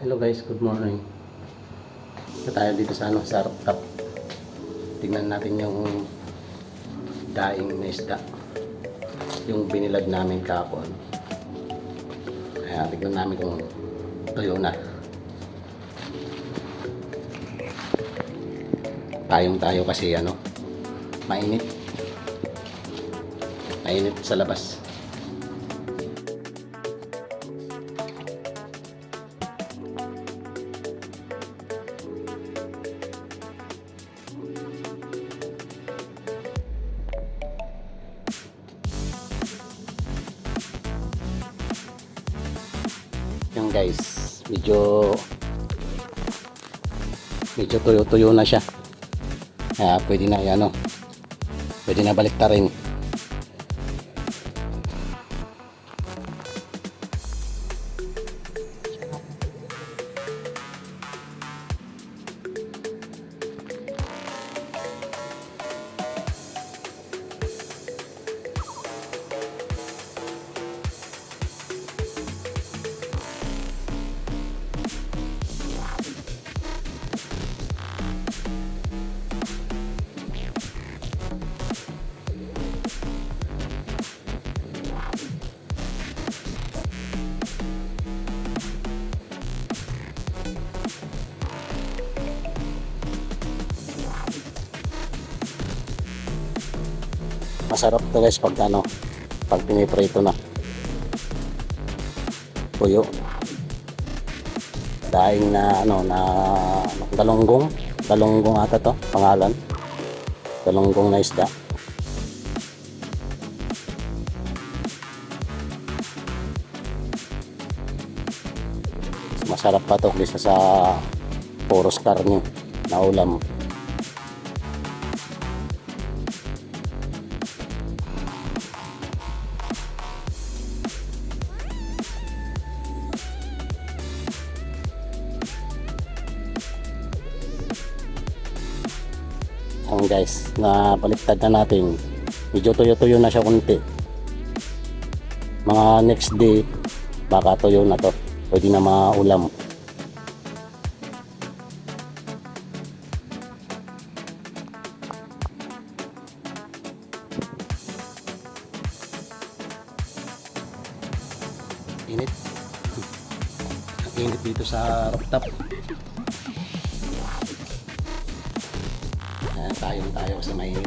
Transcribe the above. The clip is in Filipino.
Hello guys, good morning. Ito tayo dito sa sa rooftop. Tingnan natin yung daing na isda. Yung binilad namin kahapon. Kaya tingnan namin kung tuyo na. Tayo kasi mainit. Mainit sa labas. Yung guys, medyo tuyo-tuyo na siya. Kaya pwede na pwede na baliktarin. Masarap to guys pag piniprito na. Tuyo. Daing na galunggong ata to pangalan. Galunggong na isda. Masarap pa to kaysa sa puros karne na ulam. Guys, na baliktad na natin, medyo tuyo-tuyo na siya konti. Mga next day baka tuyo na to, pwede na maulam. Init. Ang init dito sa rooftop. Tayo kasi mainit.